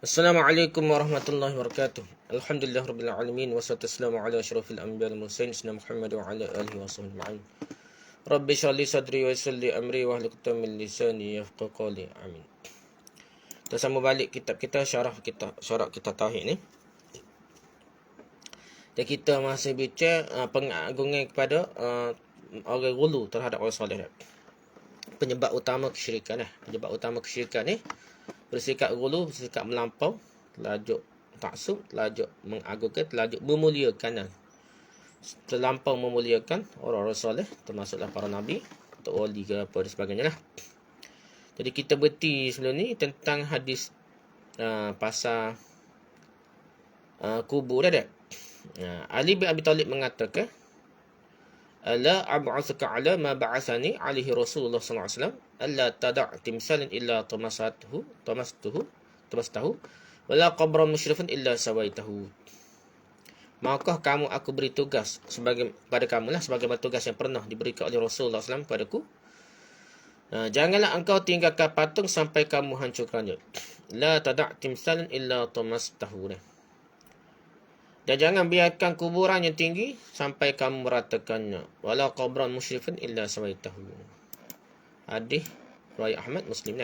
Assalamualaikum warahmatullahi wabarakatuh. Alhamdulillah rabbil alamin wassalatu wassalamu ala asyrafil anbiya'i wal mursalin sayyidina Muhammad wa ala alihi washabbihi ajma'in. Rabbi shrah li sadri wa yassir li amri wahlul 'uqdatam min lisani yafqahu qawli. Amin. Kita sambung balik kitab kita syarah kita tauhid ni. Dan kita masih bincang pengagungan kepada orang ghulu terhadap orang soleh. Penyebab utama kesyirikan Penyebab utama kesyirikan ni bersikap ghulu, bersikap melampau, terlajuk taksub, terlajuk mengagungkan, terlajuk memuliakan terlampau memuliakan orang-orang soleh, termasuklah para nabi atau wali ke apa dan sebagainya lah. Jadi kita berhenti sebelum ni tentang hadis pasal kubur dah. Ali bin Abi Talib mengatakan, "Ala ab'athuka ala ma ba'athani alaihi Rasulullah sallallahu alaihi wasallam, alla tada' timsalan illa tamastahu wala qabran musyrifan illa sawaitahu." Maukah kamu aku beri tugas pada kamu lah sebagai tugas yang pernah diberikan oleh Rasulullah SAW padaku. Janganlah engkau tinggalkan patung sampai kamu hancurkannya. La tada' timsalan illa tamastahu. Dan jangan biarkan kuburan yang tinggi sampai kamu meratakannya. Wala qabran musyrifan illa sawaitahu. Hadis riwayat Ahmad, Muslim .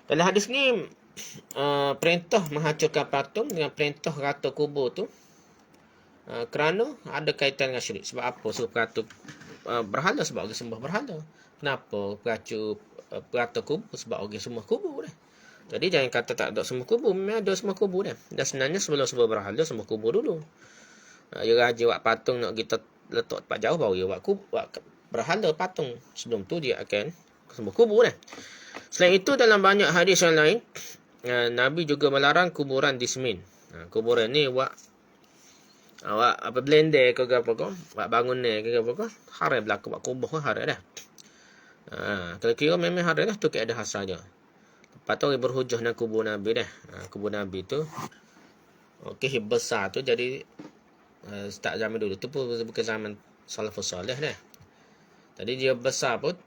Dalam hadis ni perintah menghancurkan patung dengan perintah rata kubur tu kerana ada kaitan dengan syirik. Sebab apa? Sebab rata berhala, sebab orang sembah berhala. Kenapa rata kubur? Sebab orang sembah kubur . Jadi jangan kata tak ada semua kubur. Memang ada semua kubur dah. Dan sebenarnya sebelum sembah berhala, semua kubur dulu. Dia raja buat patung nak kita letak tempat jauh, baru dia buat berhala patung. Sebelum tu dia akan sembah kubur dah. Selain itu, dalam banyak hadis yang lain, Nabi juga melarang kuburan di semen. Kuburan ni buat blender ke apa ke, buat bangunan ke apa ke, haram berlaku buat kubur ke haram dah. Kalau kira memang haram dah, tu ada hasanya. Lepas tu orang berhujah dengan kubur Nabi dah. Kubur Nabi tu besar tu, jadi start zaman dulu tu pun bukan zaman salafus salih dah. Jadi dia besar pun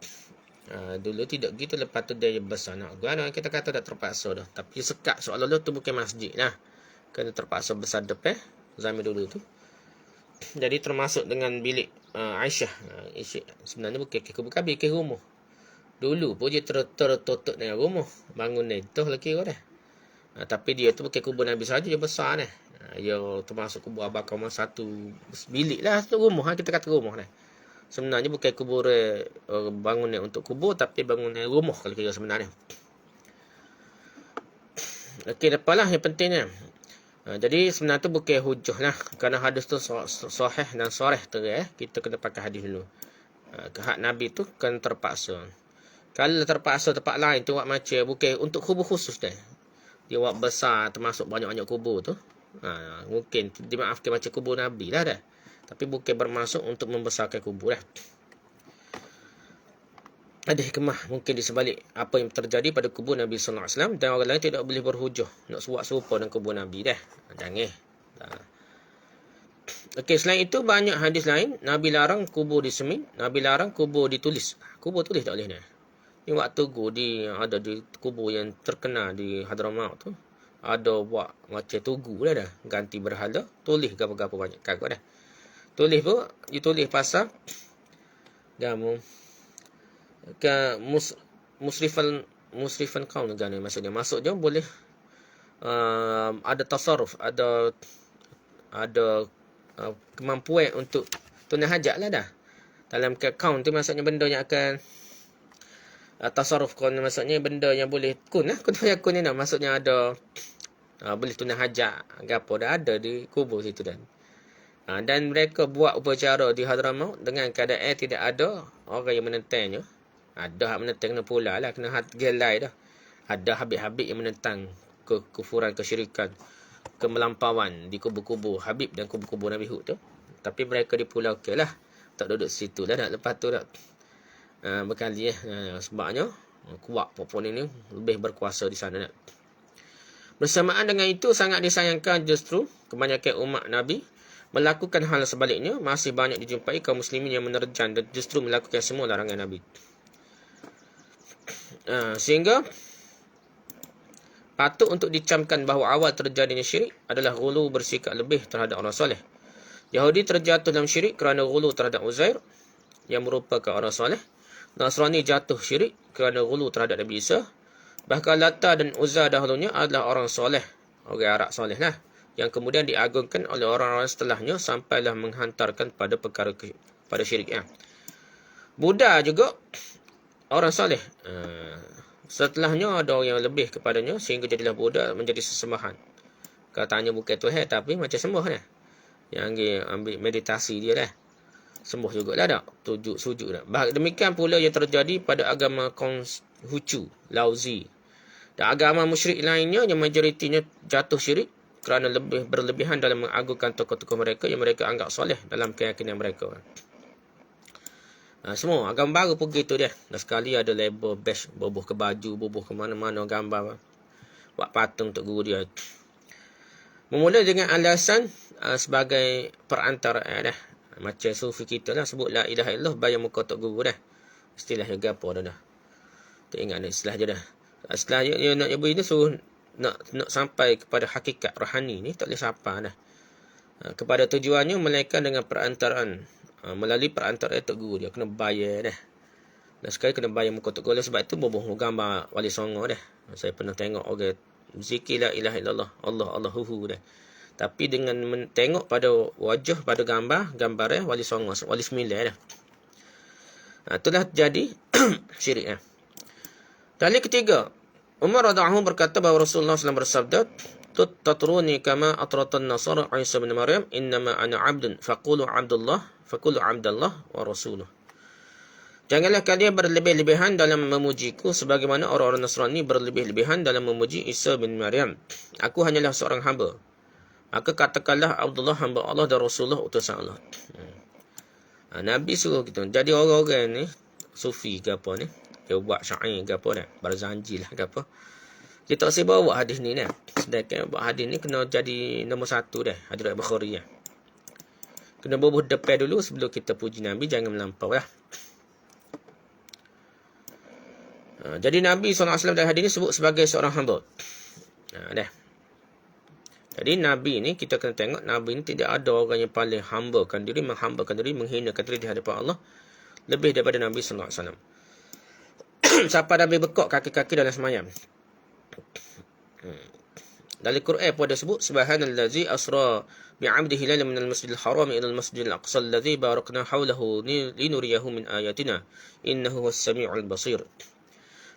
dulu tidak gitu. Lepas tu dia besar nak guna, kita kata dah terpaksa dah. Tapi sekat seolah-olah tu bukan masjid lah, kena terpaksa besar depan zaman dulu tu. Jadi termasuk dengan bilik Aisyah. Sebenarnya bukan kabin, ke rumah. Dulu pun dia tertutup dengan rumah. Bangunan itu lah kira dah. Tapi dia tu bukan kubur Nabi saja, dia besar dah. Dia termasuk kubur Abah Kaumah satu bilik lah, satu rumah. Kita kata rumah dah. Sebenarnya bukan kubur bangunan untuk kubur, tapi bangunan rumah kalau kira sebenarnya. Okey, dapatlah yang pentingnya. Jadi sebenarnya tu bukan hujah lah. Kerana hadis tu sahih dan sharih terang. Kita kena pakai hadis dulu. Hak Nabi tu kan terpaksa. Kalau terpaksa tempat lain tu buat macam bukan untuk kubur khusus dah. Dia buat besar, termasuk banyak-banyak kubur tu. Mungkin dimaafkan macam kubur Nabi lah dah. Tapi bukan bermaksud untuk membesarkan kubur dah. Ada hikmah mungkin di sebalik apa yang terjadi pada kubur Nabi sallallahu alaihi wasallam, dan orang lain tidak boleh berhujah nak buat serupa dengan kubur Nabi dah. Jangan. Okey, selain itu banyak hadis lain. Nabi larang kubur di semen, Nabi larang kubur ditulis. Kubur tulis tak boleh dah. Ni waktu ada di kubur yang terkenal di Hadramaut tu. Ada buat macam tugu dah. Ganti berhala, tulis apa-apa banyak kagak dah. Tulis pun ditulis pasal gamu ke musrifan kaum negara maksudnya. Maksudnya boleh ada tasarruf, ada kemampuan untuk tunai hajat lah dah. Dalam kaum tu maksudnya benda yang akan tasarruf kun, maksudnya benda yang boleh kun lah. Kun ni nak maksudnya ada boleh tunai hajat apa dah ada di kubur situ dan mereka buat upacara di Hadramaut dengan keadaan tidak ada orang yang menentangnya. Ada hak menentang kena pula lah, kena gelai dah. Ada habib-habib yang menentang kekufuran, kesyirikan, kemelampauan di kubur-kubur Habib dan kubur-kubur Nabi Hud tu. Tapi mereka dipulau ke lah, tak duduk situ lah dah. Lepas tu dah berkali sebabnya kuat popon ini lebih berkuasa di sana. Bersamaan dengan itu, sangat disayangkan justru kebanyakan umat Nabi melakukan hal sebaliknya. Masih banyak dijumpai kaum muslimin yang menerjang dan justru melakukan semua larangan Nabi. Sehingga patut untuk dicamkan bahawa awal terjadinya syirik adalah ghulu bersikap lebih terhadap orang soleh. Yahudi terjatuh dalam syirik kerana ghulu terhadap Uzair yang merupakan orang soleh. Nasrani jatuh syirik kerana ghulu terhadap Nabi Isa. Bahkan Lata dan Uzza dahulunya adalah orang soleh, orang Arab soleh lah, yang kemudian diagungkan oleh orang-orang setelahnya sampailah menghantarkan pada perkara pada syirik. Buddha juga orang soleh. Setelahnya ada orang yang lebih kepadanya sehingga jadilah Buddha menjadi sesembahan. Katanya bukan Tuhan tapi macam sembah dah. Yang ambil meditasi dia dah. Sembah jugalah dah. Sujud dah. Demikian pula yang terjadi pada agama Konghucu, Laozi. Dan agama musyrik lainnya yang majoritinya jatuh syirik kerana lebih berlebihan dalam mengagungkan tokoh-tokoh mereka yang mereka anggap soleh dalam keyakinan mereka. Semua agama baru pun gitu dia. Dan sekali ada label bash, bubuh ke baju, bubuh ke mana-mana gambar. Buat patung untuk guru dia. Memula dengan alasan sebagai perantara dah. Macam sufi kita lah sebut la ilaha illallah bayar muka untuk guru dah. Istilah yang gapo dah. Tak ingat istilah je dah. Setelah dia nak nyebut ini suruh nak sampai kepada hakikat rohani ni tak boleh siapa dah. Kepada tujuannya melainkan dengan perantaraan. Melalui perantara Tok Guru dia kena bayar dah. Dan sekali kena bayar muka Tok Guru. Sebab itu bubuh gambar Wali Songo dah. Saya pernah tengok orang zikir la ilaha illallah Allah Allahuhu dah. Tapi dengan tengok pada wajah, pada gambar Wali Songo, Wali Sembilan dah. Itulah jadi syirik dah. Dalil ketiga, Umar radhiyallahu berkata bahawa Rasulullah SAW bersabda, "Tatruni kama atratan Nasara Isa bin Maryam, innama ana 'abdun faqulu 'abdullah faqulu 'abdallah wa rasuluh." Janganlah kalian berlebih-lebihan dalam memujiku sebagaimana orang-orang Nasrani berlebih-lebihan dalam memuji Isa bin Maryam. Aku hanyalah seorang hamba. Maka katakanlah Abdullah hamba Allah dan Rasulullah utusan Allah. Nabi suruh gitu. Jadi orang-orang ni sufi ke apa ni, dia buat syair ke apa dah, Barzanji lah ke apa. Kita tak bawa hadis ni dah. Sedangkan buat hadis ni kena jadi nombor satu dah. Hadis riwayat Bukhari dah. Kena bubuh depan dulu sebelum kita puji Nabi, jangan melampau lah. Jadi Nabi SAW dalam hadis ni sebut sebagai seorang hamba. Dah. Jadi Nabi ni kita kena tengok, Nabi ni tidak ada orang yang paling menghambakan diri, menghinakan diri di hadapan Allah lebih daripada Nabi SAW. Siapa Nabi bekok kaki-kaki dalam semayam. Dalam Quran pun ada sebut subhanallazi asra bi'abdihi lailan minal masjidil haram ila al-masjidil aqsa allazi barakna hawlahu linuriyahu min ayatina innahu was-sami'ul basir.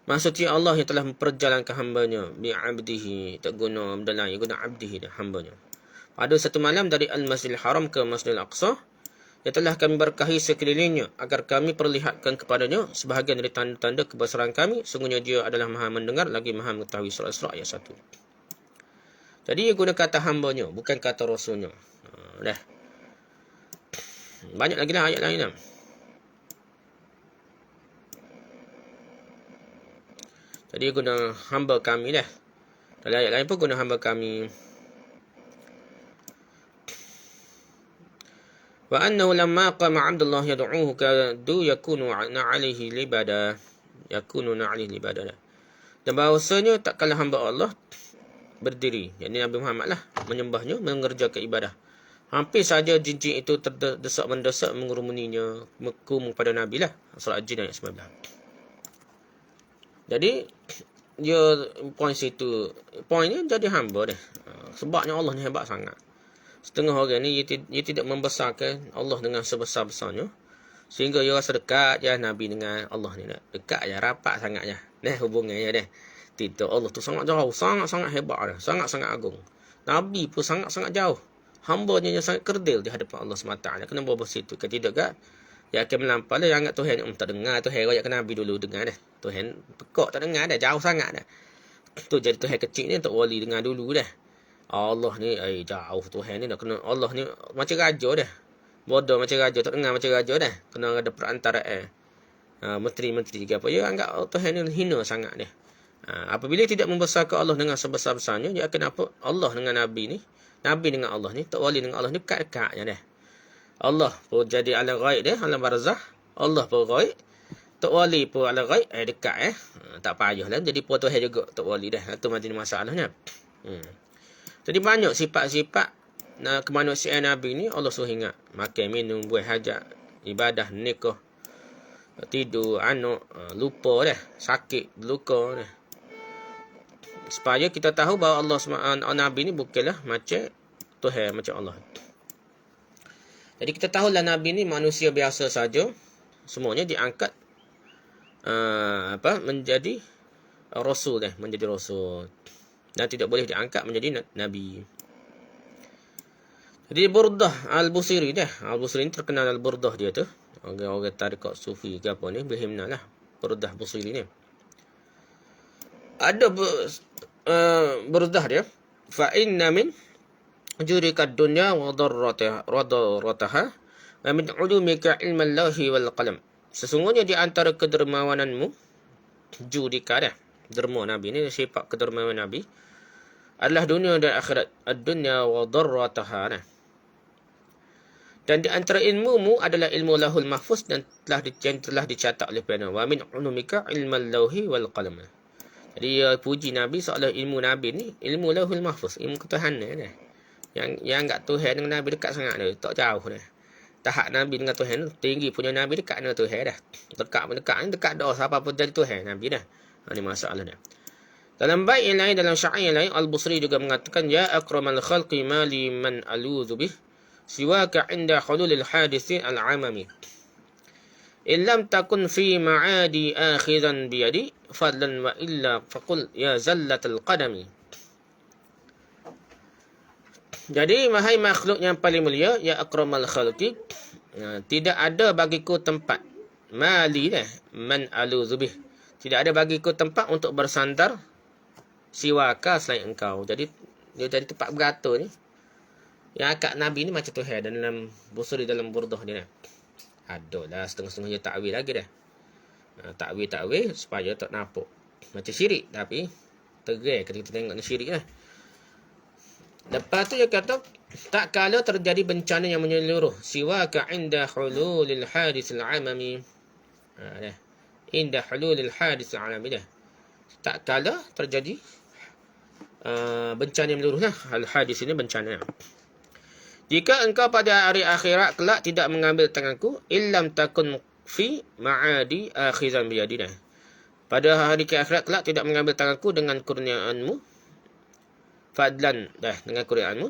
Maksudnya Allah yang telah memperjalankan hambanya bi'abdihi, tak guna dalam yang guna abdihi dah, hambanya. Pada satu malam dari al-masjidil haram ke masjidil aqsa yang telah kami berkahi sekelilingnya agar kami perlihatkan kepadanya sebahagian dari tanda-tanda kebesaran kami. Sungguhnya dia adalah maha mendengar lagi maha mengetahui. Surah Isra ayat 1. Jadi dia guna kata hambanya, bukan kata rasulnya. Dah. Banyak lagi lah ayat lain lah. Jadi guna hamba kami dah. Dalam ayat lain pun guna hamba kami. Wa annahu lamma qama 'Abdullah yad'uhu kadu yakunu 'alaihi libada. Dan bahawasanya tak kala hamba Allah berdiri, yakni Nabi Muhammad lah, menyembahnya, mengerjakan ibadah. Hampir saja jin-jin itu terdesak-mendesak mengerumuninya, mekum pada Nabi lah. Surah Al-Jin ayat 19. Jadi dia poin ni jadi hamba dah. Sebabnya Allah ni hebat sangat. Setengah orang ni dia tidak membesarkan Allah dengan sebesar-besarnya, sehingga dia rasa dekat je Nabi dengan Allah ni, dekat je, rapat sangat je. Hubungannya dah. Tidak, Allah tu sangat jauh, sangat-sangat hebat dah, sangat-sangat agung. Nabi pun sangat-sangat jauh. Hambanya yang sangat kerdil di hadapan Allah SWT. Kena bawa situ ke tidak ke? Dia akan melampau lah. Yang anggap Tuhan tak dengar. Tuhan raya ke Nabi dulu dengar dah. Tuhan pekak tak dengar dah. Jauh sangat dah. Tu jadi Tuhan kecil ni tak wali dengar dulu dah. Allah ni jauh. Tuhan ni dah kena. Allah ni macam raja dah. Bodoh macam raja. Tak dengar macam raja dah. Kena ada perantaraan. Menteri-menteri juga apa. Dia anggap Tuhan ni hina sangat dah. Apabila tidak membesarkan Allah dengan sebesar-besarnya, dia akan apa? Allah dengan Nabi ni. Nabi dengan Allah ni. Tak wali dengan Allah ni dekat-dekatnya dah. Allah pun jadi alam ghaib dia, alam barzah. Allah pun ghaib. Tok Wali pun ala ghaib, dekat tak payahlah jadi puan Tuhan juga Tok Wali dah. Itu macam masalahnya. Jadi banyak sifat-sifat kemanusiaan Nabi ni Allah suruh ingat. Makan, minum, buat hajat, ibadah, nikah, tidur, anak, lupa dah, sakit, luka dah. Supaya kita tahu bahawa Allah SWT Nabi ni bukanlah macam Tuhan, macam Allah. Jadi kita tahulah Nabi ni manusia biasa saja. Semuanya diangkat menjadi rasul dah, menjadi rasul. Dan tidak boleh diangkat menjadi Nabi. Jadi Burdah Al-Busiri dah. Al-Busiri ni terkenal Al-Burdah dia tu. Orang tarikat sufi ke apa ni. Berhimna lah. Burdah Busiri ni. Ada Burdah dia. Fa'inna min jurikad dunya wa darrataha wa min ulumika ilman lahi wal qalam. Sesungguhnya di antara kedermawananmu, jurika dah. Derma Nabi ni sifat kedermawan Nabi adalah dunia dan akhirat. Ad-dunya wa darrataha. Dan di antara ilmumu adalah ilmu lahul mahfuz dan telah dicatat oleh Tuhan. Wa min ulumika ilmal lauhi wal qalam. Jadi puji Nabi seolah ilmu Nabi ni ilmu lahul mahfuz, ilmu ketuhanan dah. Yang enggak Tuhan dengan Nabi dekat sangat dah, tak jauh dah. Tahap Nabi dengan Tuhan tinggi punya Nabi dekat dengan Tuhan dah. Dekat dah siapa pun jadi Tuhan Nabi dah. Ini masalah dah. Dalam bait yang lain, dalam syair yang lain, Al-Busri juga mengatakan, ya akramal khalqi mali man aludhu bih siwaka inda hululil hadithi al-amami. Illam takun fi ma'adi akhizan biyadi fadlan wa illa faqul ya zallatal qadami. Jadi, wahai makhluk yang paling mulia, ya akramal khalqi, tidak ada bagiku tempat. Mali dah, man aludhu bih. Tidak ada bagiku tempat untuk bersandar siwaka selain engkau. Jadi dia jadi tempat beratur ni. Yang akak Nabi ni macam Tuhan. Dan dalam Busiri dalam Burdah dia ni. Adalah setengah-setengahnya takwil lagi dah. Takwil supaya tak nampak. Macam syirik. Tapi terai ketika kita tengok ni syirik lah. Lepas tu dia kata, tak kala terjadi bencana yang menyeluruh. Siwaka inda hululil hadis al-amami. Inda hululil hadis al-amami dah. Tak kala terjadi bencana yang menyeluruh lah. Al-hadis ini bencana. Jika engkau pada hari akhirat kelak tidak mengambil tanganku, illam takun fi ma'adi akhizan biyadina. Pada hari akhirat kelak tidak mengambil tanganku dengan kurniaanmu, fadlan dah, dengan kurniaanmu.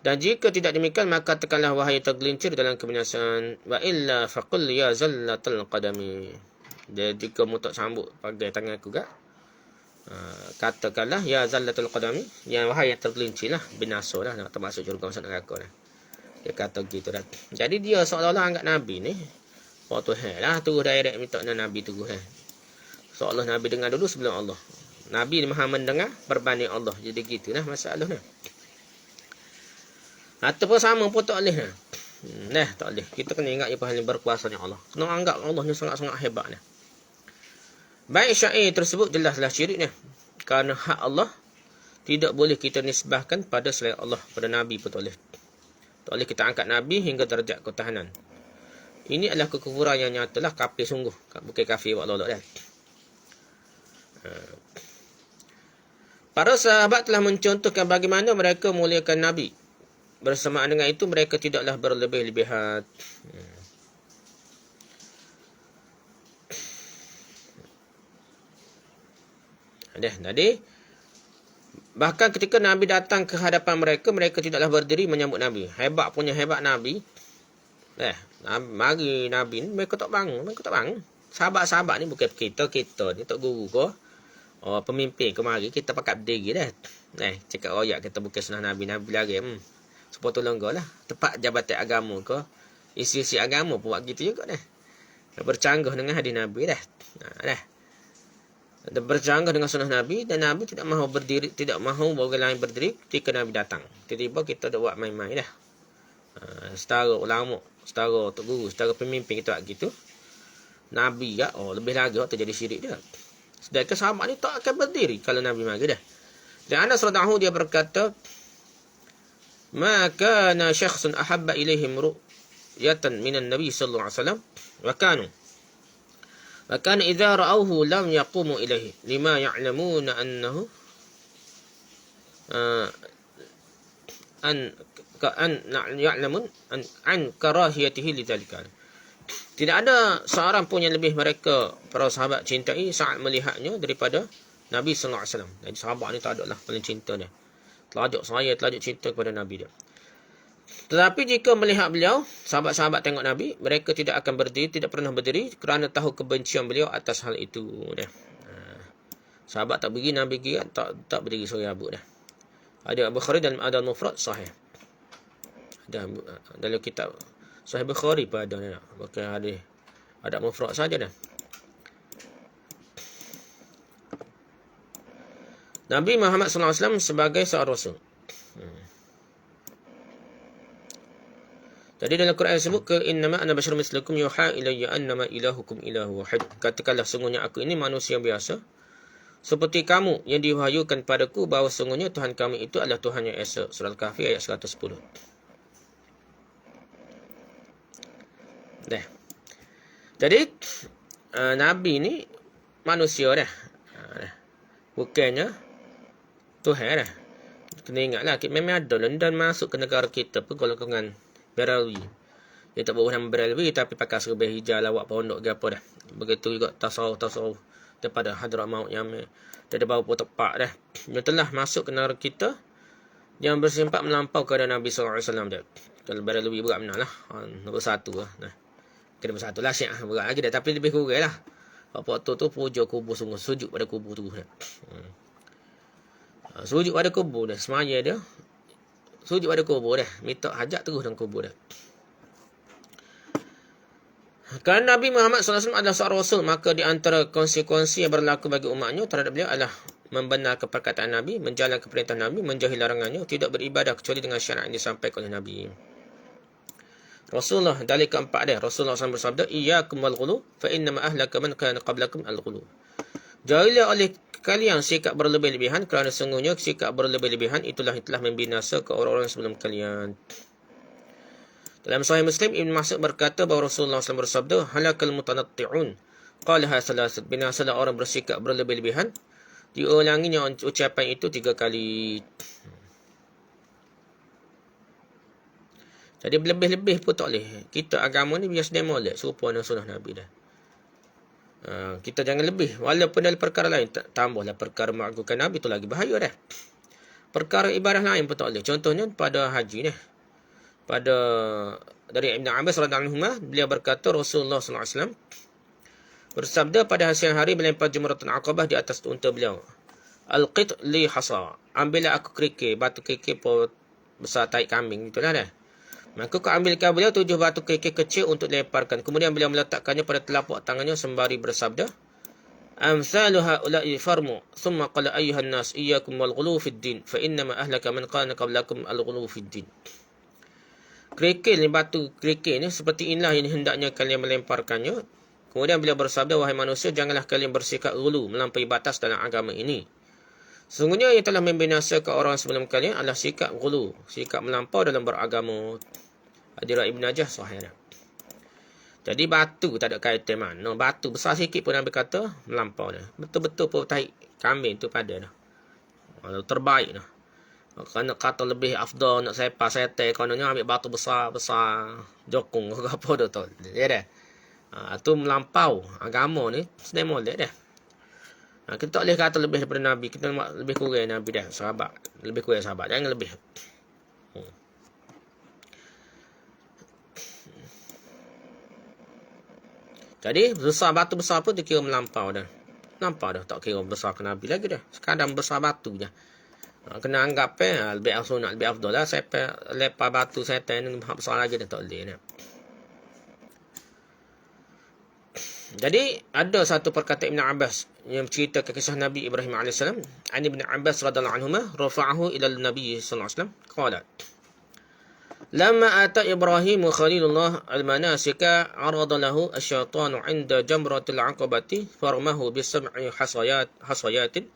Dan jika tidak demikian, maka tekanlah wahai tergelincir dalam kebinasaan. Wa illa faqul ya zallatal qadami. Jadi kamu tak sambut pakai tangan aku gak, katakanlah ya zallatul qadami, yang wahai yang tergelincir lah, binasa lah, nak termasuk syurga masuk neraka lah. Dia kata gitu dah. Jadi dia seolah-olah anggap Nabi ni waktu lah terus direct minta Nabi terus seolah Nabi dengar dulu sebelum Allah. Nabi ni maha mendengar berbanding Allah. Jadi gitulah masalahnya. Ataupun sama pun tak boleh tak boleh. Kita kena ingat yang paling berkuasanya Allah. Kena anggap Allah ni sangat-sangat hebat dah. Baik syair tersebut jelaslah syiriknya. Kerana hak Allah tidak boleh kita nisbahkan pada selain Allah. Pada Nabi pun tak boleh. Tak boleh kita angkat Nabi hingga derajat ketahanan. Ini adalah kekufuran yang nyatalah, kafir sungguh. Bukan kafir buat lolok dah. Para sahabat telah mencontohkan bagaimana mereka muliakan Nabi. Bersamaan dengan itu mereka tidaklah berlebih-lebihan. Jadi bahkan ketika Nabi datang ke hadapan mereka, mereka tidaklah berdiri menyambut Nabi. Hebat Nabi. Mari Nabi ni mereka tak bangun. Sahabat-sahabat ni bukan kita ni tak guru ke. Pemimpin ke mari kita pakat berdiri dah. Cakap royak kita bukan sunnah Nabi lagi. Supaya tolong lah. Tempat jabatan agama ke, isi-isi agama pun buat gitu juga dah. Bercanggah dengan hadis Nabi dah. Bercanggah dengan sunnah Nabi, dan Nabi tidak mahu berdiri, tidak mahu orang lain berdiri ketika Nabi datang. Tiba-tiba kita dah buat main-main dah. Setara ulama, setara tok guru, setara pemimpin kita buat gitu. Nabi lebih lagi terjadi syirik dia. Sedangkan sahabat ni tak akan berdiri kalau Nabi mari dah. Dan Anas radhiyallahu dia berkata, "Ma kana syakhsun ahabba ilaihim ru'yatan minan nabi sallallahu alaihi wasallam wa kanu Bahkan idza ra'awhu lam yaqumu ilaihi lima ya'lamuna annahu an ya'lamun an karahiyatihi lidzalika. Tidak ada seorang pun yang lebih mereka para sahabat cintai saat melihatnya daripada Nabi sallallahu alaihi wasallam. Jadi sahabat ni tak adalah paling cinta dia. Telajuk cinta kepada Nabi dia. Tetapi jika melihat beliau, sahabat-sahabat tengok Nabi, mereka tidak akan berdiri, tidak pernah berdiri kerana tahu kebencian beliau atas hal itu dia. Sahabat tak berdiri, Nabi pergi tak berdiri suri abu dah. Ada Bukhari dan ada Mufrad sahih. Ada dalam kitab Sahih Bukhari pun ada ni. Bukan ada Mufrad saja dah. Nabi Muhammad sallallahu alaihi wasallam sebagai seorang rasul. Jadi dalam Quran disebut ke innama ana basyarun mislukum yuha ilayya annama ilahukum ilahu wahid. Katakanlah sungguhnya aku ini manusia biasa seperti kamu yang diwahyukan padaku bahawa sungguhnya Tuhan kami itu adalah Tuhan yang esa. Surah Al-Kahfi ayat 110. Dah. Jadi Nabi ni manusia dah. Bukannya Tuhan dah. Kena ingatlah memang ada dan masuk ke negara kita pun golongan Berawi. Dia tak buat nama Berawi tapi pakai serba hijau lawak pondok ke apa dah. Begitu juga tasawuf daripada Hadramaut Yaman. Dia ada bawa tepak dah. Dia telah masuk ke negara kita yang bersempat melampau kepada Nabi sallallahu alaihi wasallam dia. Kalau Berawi berat benar lah. Nombor 1 lah. Nah. Kena nombor 1 lah Syiah berat lagi dah tapi lebih kurang lah. Waktu tu puja kubur sungguh sujud pada kubur tu. Sujud pada kubur dah semaya dia. Sujud pada kubur dah. Minta hajat terus dalam kubur dah. Kerana Nabi Muhammad SAW adalah seorang Rasul, maka di antara konsekuensi yang berlaku bagi umatnya terhadap beliau adalah membenarkan perkataan Nabi, menjalankan perintah Nabi, menjauhi larangannya, tidak beribadah kecuali dengan syarat yang disampaikan oleh Nabi. Rasulullah, dalil keempat dia, Rasulullah SAW bersabda, Iyyakum wal ghulu, fa innama ahlaka man kana qablakum al ghulu. Jauhilah oleh kalian sikap berlebih-lebihan kerana sungguhnya sikap berlebih-lebihan itulah yang telah membinasa ke orang-orang sebelum kalian. Dalam Sahih Muslim, Ibn Mas'ud berkata bahawa Rasulullah SAW bersabda, halakal mutanatti'un. Qalaha salasat. Binasalah orang bersikap berlebih-lebihan. Diulanginya ucapan itu 3 kali. Jadi berlebih-lebih pun tak boleh. Kita agama ni biasa demo molek serupa dengan sunnah Nabi dah. Kita jangan lebih. Walaupun dalam perkara lain, tambahlah perkara mengagungkan Nabi tu lagi bahaya dah. Perkara ibadah lain pun tak boleh. Contohnya pada haji ni. Dari Ibn Abbas radhiyallahu anhu, beliau berkata Rasulullah sallallahu alaihi wasallam bersabda pada siang hari melempar Jamratul Aqabah di atas unta beliau. Alqit li hasa. Ambillah aku kerikil, batu kerikil besar tai kambing itulah dah. Maka kau ambilkan beliau 7 batu kerikil kecil untuk lemparkan. Kemudian beliau meletakkannya pada telapak tangannya sembari bersabda, Amsalu haula'i farmu, thumma qala ayyuhan nas iyyakum wal ghulu fid din, fa innama ahlaka man kana qablakum al ghulu fid din. Kerikil ni, batu kerikil ni seperti inilah yang hendaknya kalian melemparkannya. Kemudian beliau bersabda, wahai manusia, janganlah kalian bersikap ghulu, melampaui batas dalam agama ini. Sungguhnya yang telah membinasakan orang sebelum kalian adalah sikap ghulu, sikap melampau dalam beragama. Hadira Ibn Najah sahih. Jadi batu tak ada kaitan mana. Batu besar sikit pun Nabi kata melampau dah. Betul-betul pun tahi kambing tu pada dah. Terbaik dah. Kerana kata lebih afdal nak sepa setai, kononnya ambil batu besar-besar jokung ke apa tu. Ya dah. Tu melampau agama ni sedang molek dah. Kita tak boleh kata lebih daripada Nabi. Kita lebih kurang Nabi dah. Sahabat. Lebih kurang sahabat. Jangan lebih. Jadi besar batu besar pun dikira melampau dah. Nampak dah. Tak kira besar ke Nabi lagi dah. Sekadar besar batu je. Kena anggap lebih sunat, lebih afdal lah. Saya lepas batu setan ni besar lagi dah tak boleh dah. Jadi ada satu perkataan Ibn Abbas yang menceritakan kisah Nabi Ibrahim AS. An Ibn Abbas radhiyallahu anhuma rafa'ahu ila Nabi sallallahu alaihi wasallam qala Lamma ata Ibrahim khalilullah al-manasika arada lahu asy-syaitanu 'inda jamratil 'aqabati faramahu bi sab'i hasayatin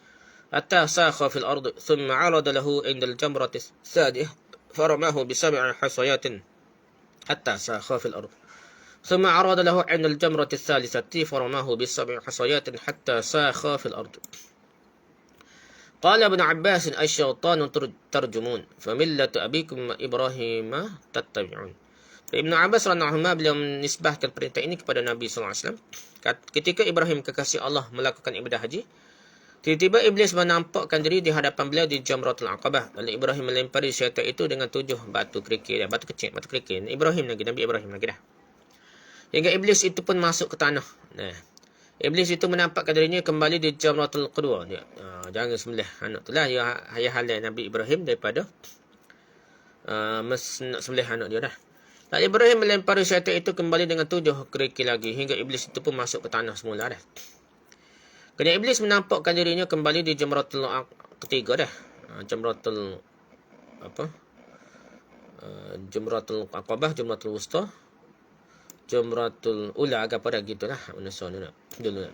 hatta sakha fil ardi thumma 'arada lahu 'inda al-jamrati sadih faramahu bi sab'i hasayatin hatta sakha fil ardi ثم عرض له عند الجمرة الثالثة فرماه ب7 حصيات حتى ساخ في الأرض. قال ابن عباس الشيطان ترجمون فملة أبيكم إبراهيم تتبعون. Ibn Abbas radhiyallahu beliau menisbahkan perintah ini kepada Nabi SAW. Ketika Ibrahim kekasih Allah melakukan ibadah haji, tiba-tiba Iblis menampakkan diri di hadapan beliau di Jamratul Aqabah. Lalu Ibrahim melempari syaitan itu dengan 7 batu kerikil. Batu kecil, batu kerikil. Nabi Ibrahim lagi dah. Hingga Iblis itu pun masuk ke tanah. Nah, Iblis itu menampakkan dirinya kembali di Jamratul Qudwa. Jangan sembelih anak tu lah. Ya halal Nabi Ibrahim daripada nak sembelih anak dia dah. Lalu Ibrahim melempari syaitan itu kembali dengan 7 kerikil lagi. Hingga Iblis itu pun masuk ke tanah semula dah. Kerana Iblis menampakkan dirinya kembali di Jamratul ketiga dah. Jamratul Jamratul Aqabah, Jamratul Wusta, Jamratul Ula, agak pada gitulah. Dulu.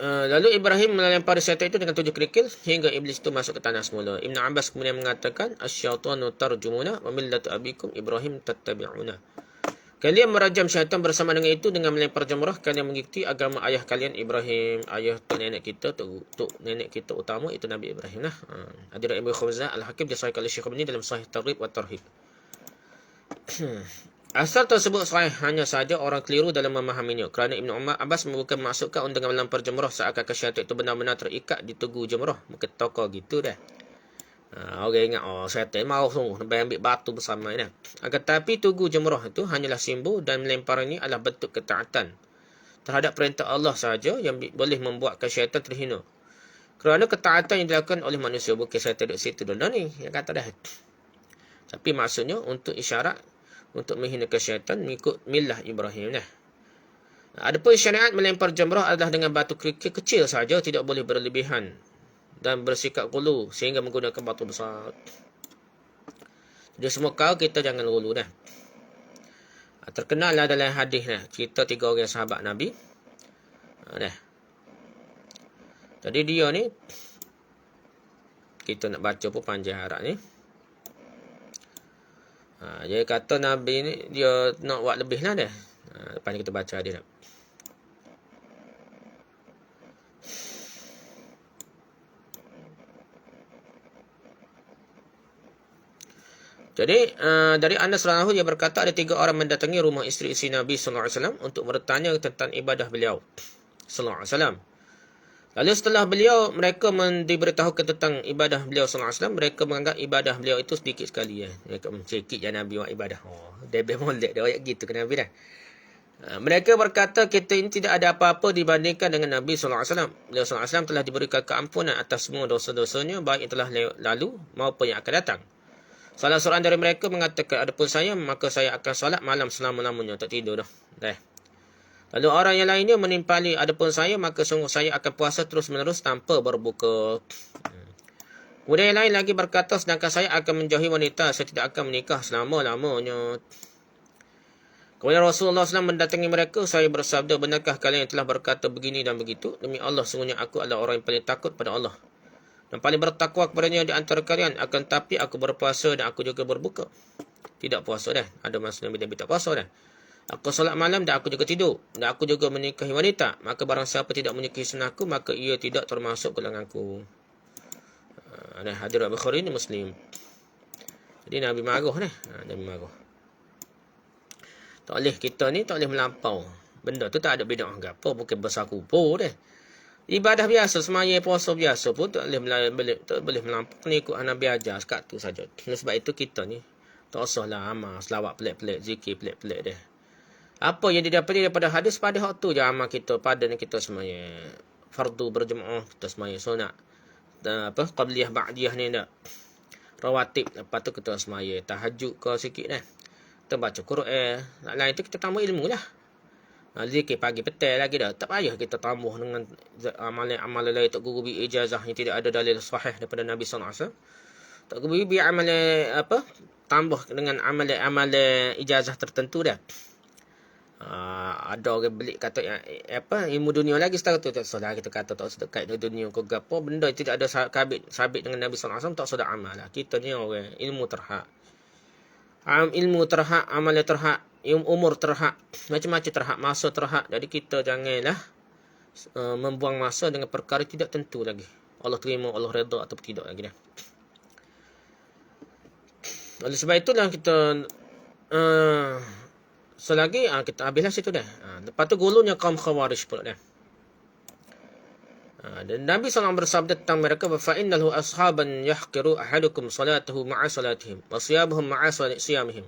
Lalu Ibrahim melempari syaitan itu dengan 7 kerikil hingga Iblis itu masuk ke tanah semula. Ibn Abbas kemudian mengatakan asyaitanu tarjumuna wa millatu abikum Ibrahim tattabi'una. Kalian merajam syaitan bersama dengan itu dengan melempar jamrah, kalian mengikuti agama ayah kalian Ibrahim, ayah tok nenek kita, tok nenek kita utama itu Nabi Ibrahim lah. Hadis Ibnu Khuzaimah Al-Hakim disahihkan oleh Syekh Albani dalam Sahih Targhib wa Tarhib. Asal tersebut sahih, hanya saja orang keliru dalam memahaminya. Kerana Ibn Abbas bukan maksudkan dengan melempar jamrah seakan-akan syaitan itu benar-benar terikat di tugu jamrah. Mungkin tokoh gitu dah. Orang ingat, syaitan mahu sungguh sampai ambil batu bersama ni. Akan tetapi tugu jamrah itu hanyalah simbol dan melempar ini adalah bentuk ketaatan terhadap perintah Allah sahaja yang boleh membuatkan syaitan terhina. Kerana ketaatan yang dilakukan oleh manusia, bukan syaitan duduk situ dulu ni yang kata dah. Tapi maksudnya untuk isyarat untuk menghinakan syaitan mengikut milah Ibrahim lah. Adapun syariat melempar jamrah adalah dengan batu kerikil kecil saja, tidak boleh berlebihan dan bersikap gulu sehingga menggunakan batu besar. Jadi semua kau kita jangan gulu dah. Terkenal lah dalam hadis lah, cerita 3 orang sahabat Nabi. Dah. Jadi dia ni kita nak baca pun panjang harap ni. Dia kata Nabi ni dia nak buat lebih lah dah. Lepas ni kita baca dia nak. Jadi dari Anas radhiyallahu anhu dia berkata ada 3 orang mendatangi rumah isteri-isteri Nabi sallallahu alaihi wasallam untuk bertanya tentang ibadah beliau sallallahu alaihi wasallam. Lalu setelah mereka diberitahukan tentang ibadah beliau sallallahu alaihi wasallam, mereka menganggap ibadah beliau itu sedikit sekali. Mereka mencekik je Nabi buat ibadah. Dia molek dia ayat gitu ke Nabi dah. Mereka berkata kita ini tidak ada apa-apa dibandingkan dengan Nabi sallallahu alaihi wasallam. Beliau sallallahu alaihi wasallam telah diberikan keampunan atas semua dosa-dosanya baik yang telah lalu maupun yang akan datang. Salah seorang dari mereka mengatakan adapun saya maka saya akan solat malam selama-lamanya, tak tidur dah. Lalu orang yang lainnya menimpali adapun saya maka sungguh saya akan puasa terus-menerus tanpa berbuka. Kemudian yang lain lagi berkata sedangkan saya akan menjauhi wanita, saya tidak akan menikah selama-lamanya. Kemudian Rasulullah SAW mendatangi mereka, saya bersabda benarkah kalian yang telah berkata begini dan begitu? Demi Allah sungguhnya aku adalah orang yang paling takut pada Allah dan paling bertakwa kepadanya di antara kalian, akan tapi aku berpuasa dan aku juga berbuka. Tidak puasa dah, ada masa Nabi tak puasa dah. Aku solat malam dan aku juga tidur. Dan aku juga menikahi wanita. Maka barang siapa tidak menikahi sunnahku, maka ia tidak termasuk golonganku. Hadir Al-Bukhari ni Muslim. Jadi Nabi marah ni. Nabi marah. Tak boleh kita ni, tak boleh melampau. Benda tu tak ada bid'ah ke apa. Bukan besar kubur dah. Ibadah biasa, semaya puasa biasa pun tak boleh melampau. Ni ikut Nabi ajar sekat tu saja. Sebab itu kita ni tak usahlah amal selawat pelik-pelik, zikir pelik-pelik dah. Apa yang didapati daripada hadis pada waktu je amal kita pada ni kita semaya fardu berjemaah, kita semaya sunat qabliyah ba'diyah ni tak rawatib, lepas tu kita semaya tahajud ke sikit dah, kita baca Quran, lain tu kita tambah ilmu lah. Zikir pagi petang lagi dah, tak payah kita tambah dengan amalan lain tak guru bi ijazah yang tidak ada dalil sahih daripada Nabi sallallahu alaihi wasallam. Tak guru bi tambah dengan amalan ijazah tertentu dah. ada orang beli kata ilmu dunia lagi setara tu. Tak salah kita kata tak sedar kait dunia ke gapo benda tidak ada sabit dengan Nabi sallallahu alaihi wasallam tak sedar amal lah. Kita ni orang ilmu terhak. Ilmu terhak, amal terhak, umur terhak, macam-macam terhak, masa terhak. Jadi kita janganlah membuang masa dengan perkara tidak tentu lagi. Allah terima, Allah redha atau tidak lagi dah. Oleh sebab itulah kita selagi kita habislah situ dah. Lepas tu gulunya kaum Khawarij pula dah. Dan Nabi SAW bersabda tentang mereka, fa innahu ashaban yahqiru ahadukum salatahu ma'a salatihim wa siyamahum ma'a siyamihim.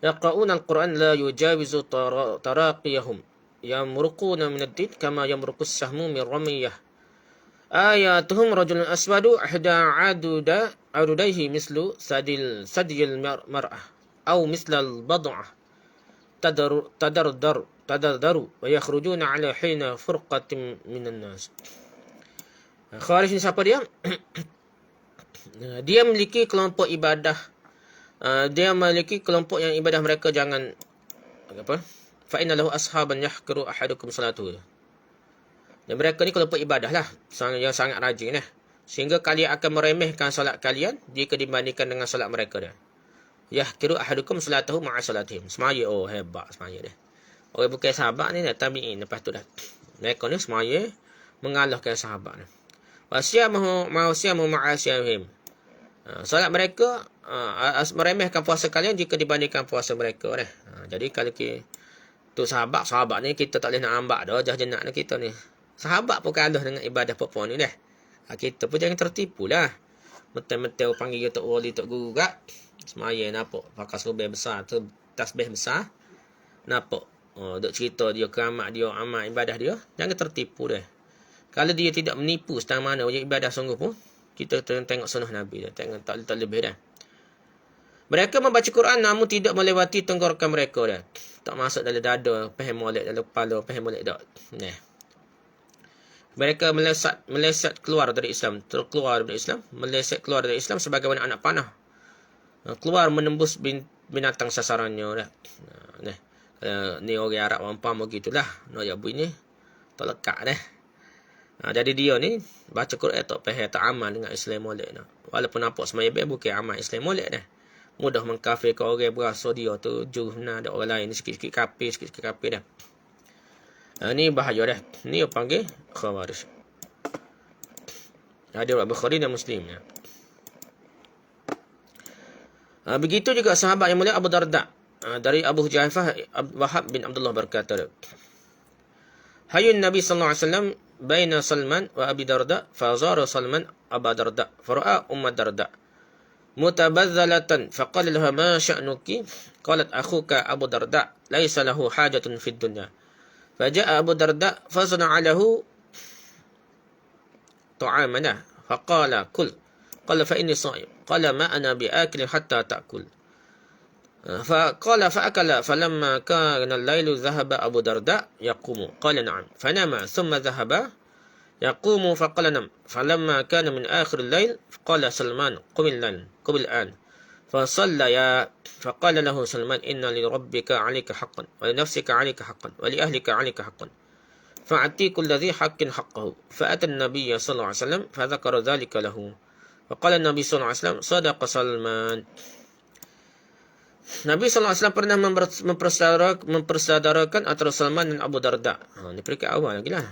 Yaqra'una al-Qur'an la yujawizu taraqiyahum. Yamruquna min ad-din kama yamruqus sahmu min ramiyah. Ayatuhum rajulun aswadu ahda adudaihi mislu sadil mar'ah aw misla al-bad'ah tadardaru wa yakhrujuna ala hina furqatin minan nas. Khawarij ni siapa dia? Dia memiliki kelompok ibadah. Dia memiliki kelompok yang ibadah mereka jangan apa? Fa inna lahu ashaban yahqiru ahadukum salatuhu. Dan mereka ni kelompok ibadah lah yang sangat rajin lah. Sehingga kalian akan meremehkan solat kalian jika dibandingkan dengan solat mereka dah. Yahqiru ahadukum salatahu ma'a salatihim. Semaya, oh hebat semaya dia. Orang bukan sahabat ni dah tabi'in lepas tu dah. Mereka ni semaya mengalahkan sahabat ni. Wasiyamahu ma'asiyahim. Solat mereka meremehkan puasa kalian jika dibandingkan puasa mereka dah. Jadi kalau tu sahabat ni kita tak boleh nak ambak dah jah-jenak ni kita ni. Sahabat pun kalah dengan ibadah perempuan ni dah. Kita pun jangan tertipu lah. Betul-betul panggil dia tok wali tok guru kat. Semaya nampak pakai serban besar tu, tasbih besar. Nampak duk cerita dia keramat dia, amal ibadah dia, jangan tertipu dah. Kalau dia tidak menipu setengah mana ibadah sungguh pun, kita tengok sunnah Nabi dah, tengok tak lebih dah. Mereka membaca Quran namun tidak melewati tenggorokan mereka dah. Tak masuk dalam dada, faham molek dalam kepala, faham molek dak. Nah. Mereka melesat keluar dari Islam, meleset keluar dari Islam sebagaimana anak panah. Keluar menembus binatang sasarannya dah. Nah. Ni orang Arab umpama gitulah. No ya bunyi tak lekat dah. Jadi dia ni baca Quran tak faham, tak aman dengan Islam molek dah. Walaupun nampak semaya bukan aman Islam molek dah. Mudah mengkafirkan orang berasa dia tu juhna ada orang lain sikit-sikit kafir dah. Ni bahaya dah. Ni panggil Khawarij. Ada orang Bukhari dan Muslim ya. Begitu juga sahabat yang mulia Abu Darda. Dari Abu Jaifah Wahab bin Abdullah berkata, Hayun Nabi sallallahu alaihi wasallam baina Salman wa Abi Darda fazara Salman Abu Darda fara'a Ummu Darda mutabazzalatan faqala laha ma sya'nuki qalat akhuka Abu Darda laysa lahu hajatun fid dunya faja'a Abu Darda fasana'a lahu ta'amana faqala kul qala fa inni sha'im qala ma ana bi'akil hatta ta'kul فقال فأكل فلما كان الليل ذهب أبو درداء يقوم قال نعم فنام ثم ذهب يقوم فقال نعم فلما كان من آخر الليل قال سلمان قم الآن فصلى فقال له سلمان إن لربك عليك حقا ولنفسك عليك حقا ولأهلك عليك حقا فأعطي كل ذي حق حقه فأتى النبي صلى الله عليه وسلم فذكر ذلك له فقال النبي صلى الله عليه وسلم صدق سلمان. Nabi SAW pernah mempersaudarakan antara Salman dan Abu Darda. Ini peringkat awal lagi lah.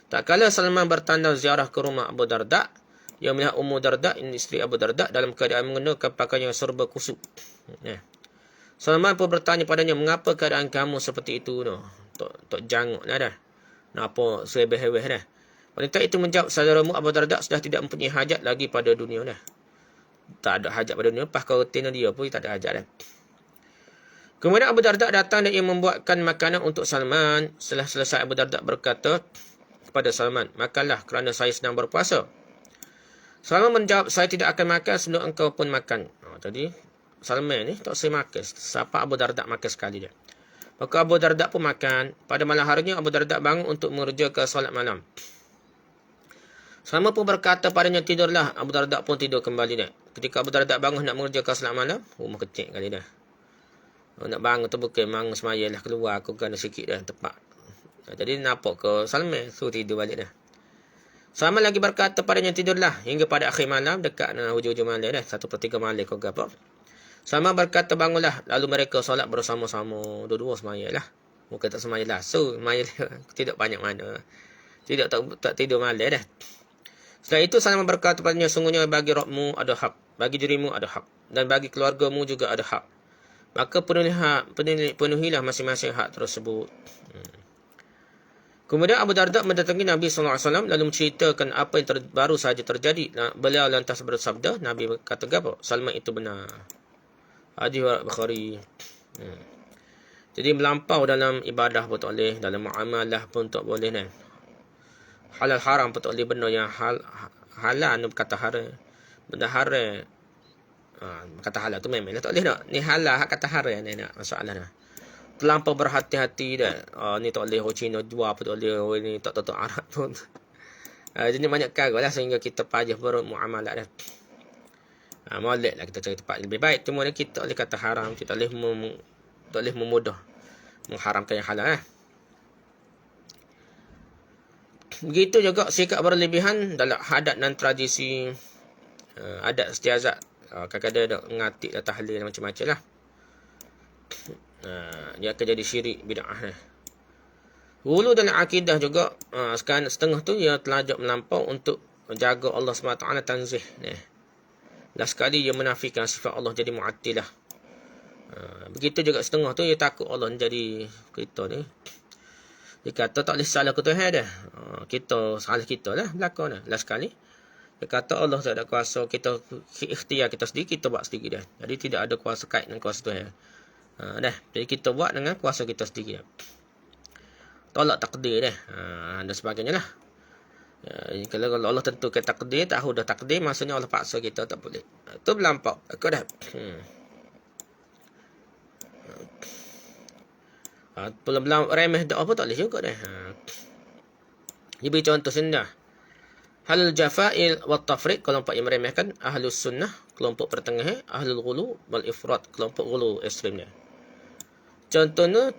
Tak kala Salman bertanda ziarah ke rumah Abu Darda, yang melihat Ummu Darda, isteri Abu Darda, dalam keadaan menggunakan pakaian yang serba kusuk. Salman pun bertanya padanya, mengapa keadaan kamu seperti itu? Tok janguk lah dah. Kenapa sebeh-hebeh dah? Wanita itu menjawab, saudaramu Abu Darda sudah tidak mempunyai hajat lagi pada dunia dah. Tak ada hajat pada dunia, pas rutin dia pun tak ada hajat dah. Kemudian Abu Darda datang dan ia membuatkan makanan untuk Salman. Setelah selesai Abu Darda berkata kepada Salman, makanlah kerana saya sedang berpuasa. Salman menjawab, saya tidak akan makan sebelum engkau pun makan. Tadi Salman ni tak saya makan. Siapa Abu Darda makan sekali dia. Maka Abu Darda pun makan. Pada malam harinya Abu Darda bangun untuk mengerjakan solat malam. Salman pun berkata padanya, tidurlah. Abu Darda pun tidur kembali dah. Ketika Abu Darda bangun nak mengerjakan solat malam, rumah kecil kali dah. Nak bangun tu bukan bangun semaya lah, keluar aku kena sikit dah tepat. Jadi nampak ke Salman, suruh tidur balik dah. Salman lagi berkata padanya, tidurlah hingga pada akhir malam, dekat hujung-hujung malam dah, 1/3 malam kau apa. Salman berkata, bangunlah. Lalu mereka solat bersama-sama, dua-dua semaya lah. Bukan tak semaya lah. So, semaya tidak banyak mana. Tidak tak tidur malam dah. Setelah itu Salman berkata padanya, sungguhnya bagi Rabbmu ada hak, bagi dirimu ada hak, dan bagi keluargamu juga ada hak. Maka penuhilah masing-masing hak tersebut. Kemudian Abu Darda mendatangi Nabi SAW lalu menceritakan apa yang baru saja terjadi. Beliau lantas bersabda, Nabi kata apa? Salman itu benar. Hadis Bukhari. Jadi melampau dalam ibadah pun tak boleh, dalam muamalah pun tak boleh kan. Halal haram pun tak boleh, benda yang halal ni kata haram. Benda haram kata halal tu memang tak boleh nak. Ni halal kata haram ni nak masalah dah. Terlampau berhati-hati dah. Ni tak boleh orang Cina jual apa tak boleh, orang ni tak tahu Arab pun. Jadi banyak kara lah sehingga kita payah bermuamalat dah. Molek lah kita cari tempat lebih baik. Cuma ni kita boleh kata haram, kita boleh memudah mengharamkan yang halal lah. Begitu juga sikap berlebihan dalam adat dan tradisi, adat istiazat. Kadang-kadang ada ngatik dan tahlil macam-macam lah. Dia akan jadi syirik bid'ah. Hulu dalam akidah juga, sekarang setengah tu dia terlajak melampau untuk menjaga Allah SWT tanzih. Last sekali dia menafikan sifat Allah jadi mu'attilah. Begitu juga setengah tu dia takut Allah jadi kita ni. Dia kata tak boleh salah ke Tuhan dah. Kita salah kita lah belakang dah. Last sekali dia kata Allah tak ada kuasa, kita ikhtiar kita sendiri, kita buat sendiri dah. Jadi tidak ada kuasa kait dengan kuasa Tuhan. Dah. Jadi kita buat dengan kuasa kita sendiri dah. Tolak takdir dah. Dan sebagainya lah. Kalau Allah tentukan takdir, tahu dah takdir, maksudnya Allah paksa kita tak boleh. Itu melampau. Aku dah. Belum remeh doa pun tak boleh juga dah. Dia beri contoh sendah. Halul jafa'il wa tafriq, kelompok yang meremehkan. Ahlus sunnah, kelompok pertengahan. Ahlul ghulu wal ifrat, kelompok ghulu ekstrimnya. Contohnya,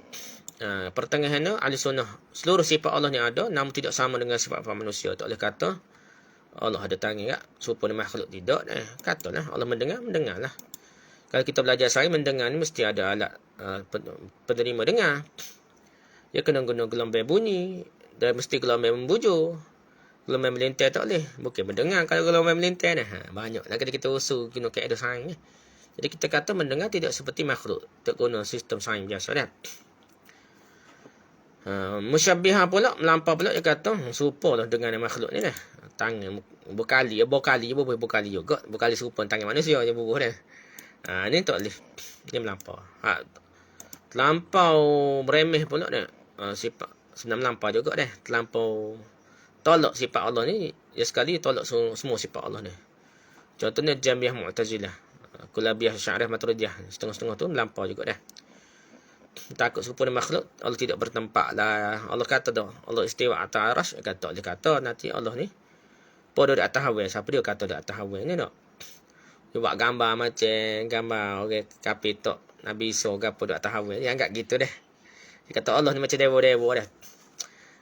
pertengahan ni ahli sunnah. Seluruh sifat Allah yang ada, namun tidak sama dengan sifat manusia. Tak boleh kata Allah ada tangan tak, serupa dengan makhluk, tidak. Katalah Allah mendengar lah. Kalau kita belajar sehari, mendengar ni mesti ada alat penerima dengar. Dia kena guna gelombang bunyi, dan mesti gelombang membujur. Gelombang melintas tak boleh, bukan mendengar kalau gelombang melintas dah. Banyak lah kita usul guna kaedah sains. Jadi kita kata mendengar tidak seperti makhluk, tak guna sistem sains biasa dah. Musyabbihah pula, melampau pula, dia kata serupa lah dengan makhluk ni dah. Tangan berkali juga. Berkali serupa tangan manusia je bubuh dah. Ni tak boleh. Ni melampau. Terlampau beremeh pula dah. Sifat senang melampau juga dah. Terlampau tolak sifat Allah ni, dia sekali tolak semua sifat Allah ni. Contohnya Jahmiyah Mu'tazilah, Kulabiyah Sya'riyah Maturidiyah, setengah-setengah tu melampau juga dah. Takut serupa dengan makhluk, Allah tidak bertempat lah. Allah kata dah, Allah istiwa atas arasy, kata dia kata nanti Allah ni pada di atas hawa. Siapa dia kata di atas hawa ni tak? Dia buat gambar macam gambar orang kafir tok Nabi Isa gapo di atas hawa. Dia anggap gitu dah. Dia kata Allah ni macam dewa-dewa dah.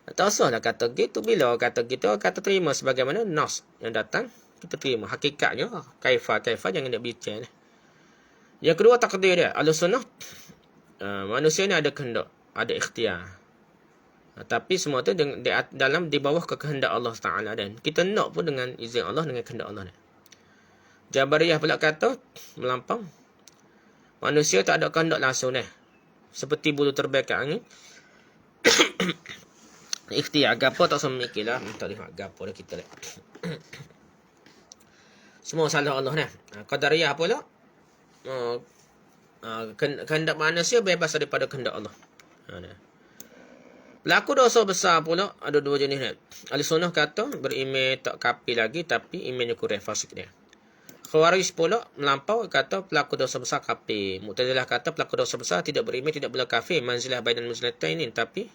Tak usah lah kata gitu. Bila kata gitu, kata terima sebagaimana nas yang datang, kita terima hakikatnya. Kaifa jangan nak bincang. Yang kedua takdir dia. Al-sunnah, manusia ni ada kehendak, ada ikhtiar. Tapi semua tu di bawah kehendak Allah Taala, dan kita nak pun dengan izin Allah, dengan kehendak Allah. Jabariyah pula kata melampau. Manusia tak ada kehendak langsung dah. Seperti bulu terbang kat angin. Ikhtiar gapo tak semua mikirlah, tak lihat gapo dah kita dah. Semua salah Allah dah. Qadariyah pula, kehendak manusia bebas daripada kehendak Allah. Pelaku dosa besar pula ada dua jenis ni. Ahli sunnah kata beriman tak kafir lagi, tapi imannya kurang, fasik dia. Khawarij pula melampau, kata pelaku dosa besar kafir. Mu'tazilah kata pelaku dosa besar tidak beriman, tidak boleh kafir, manzilah bainal manzilatain ini, tapi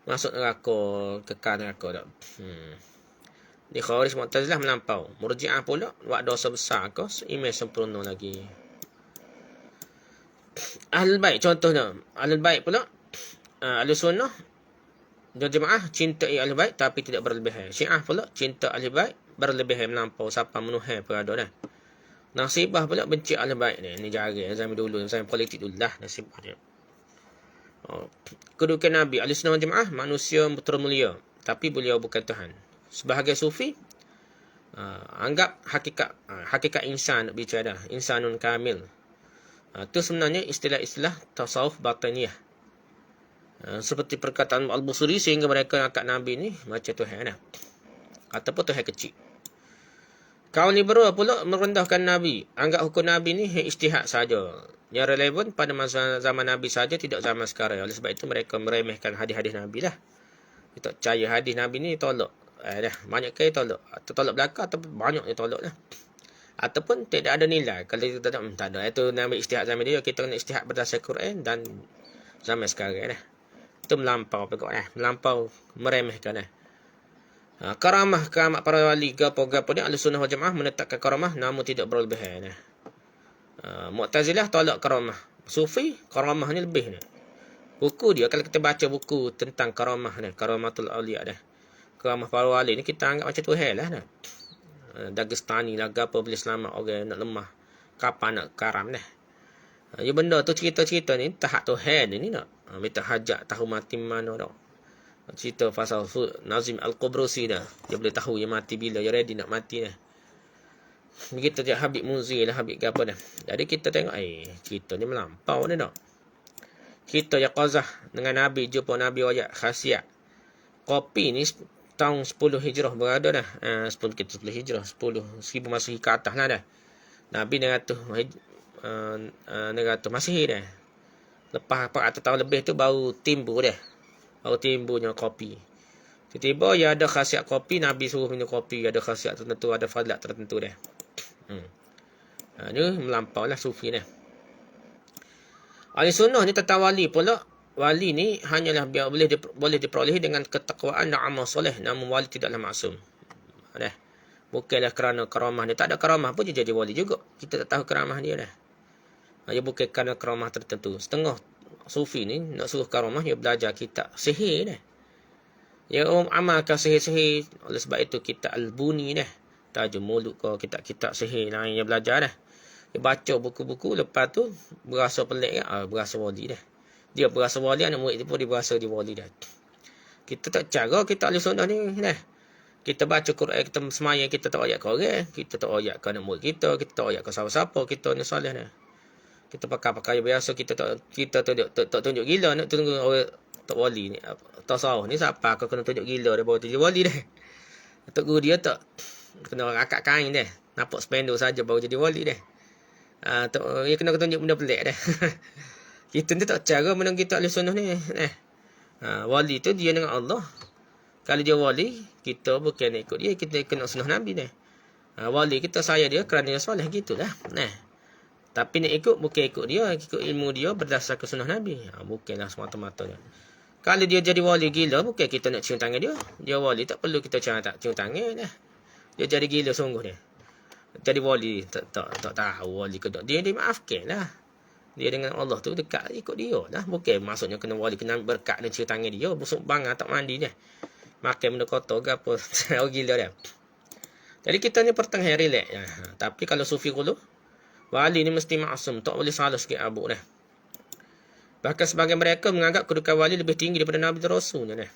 masuk neraka, kekal neraka tak. Di Khawarij Mu'tazilah melampau. Murji'ah pula buat dosa besar ke iman sempurna lagi. Ahlul Bait contohnya. Ahlul Bait pula Ahlus Sunnah dan Jemaah cintai Ahlul Bait tapi tidak berlebihan. Syiah pula cinta Ahlul Bait berlebihan melampau sampai menuhai perada dah. Nasibah pula benci Ahlul Bait ni. Ini jaga zaman dulu, zaman politik dulu lah nasibah dia. Kedudukan Nabi Ahlus Sunnah wal Jemaah manusia termulia tapi beliau bukan Tuhan. Sebahagai sufi anggap hakikat insan nak bicara, insanun kamil. Itu sebenarnya istilah-istilah tasawuf batiniyah. Seperti perkataan Al-Busiri, sehingga mereka angkat Nabi ni macam Tuhan dah. Ataupun Tuhan kecil. Kaum liberal pula merendahkan Nabi. Anggap hukum Nabi ni ijtihad saja. Yang relevan pada masa zaman Nabi saja, tidak zaman sekarang. Oleh sebab itu mereka meremehkan hadis-hadis Nabi lah. Kita percaya hadis Nabi ni tolak. Banyak kali tolak. Atau tolak belakang atau banyak dia tolak lah. Ataupun tidak ada nilai. Kalau kita tak ada. Itu Nabi ijtihad zaman dia. Kita kena ijtihad berdasar Quran dan zaman sekarang lah. Itu melampau pokoknya. Melampau meremehkan lah. Karamah para wali gapo-gapo ni Ahlus Sunnah wal Jemaah menetapkan karamah namun tidak berlebihan. Mu'tazilah tolak karamah. Sufi karamah ni lebih ni. Buku dia kalau kita baca buku tentang karamah ni, Karamatul Auliya dah. Karamah para wali ni kita anggap macam Tuhan lah dah. Dagestani lah gapo boleh selamat orang nak lemah. Kapan nak karam dah. Ya benda tu cerita-cerita ni tahap Tuhan ni nak. Minta hajat tahu mati mana dah. Cerita pasal Nazim Al-Qubrusi dah. Dia boleh tahu dia mati bila, dia ready nak mati dah. Begitu je Habib Muzi lah, Habib apa dah. Jadi kita tengok, cerita ni melampau ni dah. Cerita Yaqazah dengan Nabi, jumpa Nabi wayak khasiat. Kopi ni tahun 10 Hijrah berada dah. 10 Hijrah, 1000 Masihi ke atas lah dah. Nabi 900 Masihi dah. Lepas 400 tahun lebih tu baru timbul dah. Baru timbulnya kopi. Tiba-tiba ya ada khasiat kopi, Nabi suruh minum kopi, ada khasiat tertentu, ada fadilat tertentu dah. Ni melampau lah sufi dah. Ahli sunnah ni tentang wali pula. Wali ni hanyalah boleh diperolehi dengan ketakwaan dan amal soleh. Namun wali tidaklah maksum. Bukanlah kerana karamah dia. Tak ada karamah pun dia jadi wali juga. Kita tak tahu karamah dia dah. Dia bukan kerana karamah tertentu. Setengah sufi ni nak suruh karamah, dia belajar kitab sihir dah. Dia amalkan sihir-sihir. Oleh sebab itu kitab Al-Buni dah. Tajuk mulut kau kitab-kitab sihir lain dia belajar dah. Dia baca buku-buku, lepas tu berasa pelik berasa wali dah. Dia berasa wali, anak murid dia pun dia berasa dia wali dah. Kita tak cara kita Ahli Sunnah ni dah. Kita baca Quran, kita semayang, kita tak ayat korang, kita tak ayat ke anak murid kita tak ayat ke siapa-siapa, kita ni soleh dah. Kita pakai biasa, kita tak tunjuk gila nak tunggu orang tak wali ni. Tasawuf ni siapa kau kena tunjuk gila dia baru jadi wali dah. Tok guru dia tak kena akak kain dah. Nampak spendo saja baru jadi wali dah. Dia kena tunjuk benda pelik dah. Kita ni tak cara menang kita Ahli Sunnah ni. Wali tu dia dengan Allah. Kalau dia wali, kita bukan ikut dia, kita kena sunnah Nabi dah. Wali kita saya dia kerana dia soleh gitulah. Tapi nak ikut bukan ikut dia, ikut ilmu dia berdasarkan sunnah Nabi. Bukanlah semata-mata dia. Kalau dia jadi wali gila, bukan kita nak cium tangan dia. Dia wali tak perlu kita cium tangan dah. Dia jadi gila sungguh dia. Jadi wali tak tahu wali ke tak. Dia dimaafkanlah. Dia dengan Allah tu dekat ikut dia lah. Bukan maksudnya kena wali kena berkat dan cium tangan dia. Busuk bangang tak mandi dia. Makan benda kotor ke apa. Oh gila dia. Jadi kita ni pertengahan relax. Tapi kalau sufi dulu, wali ni mesti maksum. Tak boleh salah sikit abuk dah. Bahkan sebagian mereka menganggap kedudukan wali lebih tinggi daripada Nabi dan Rasulnya dah.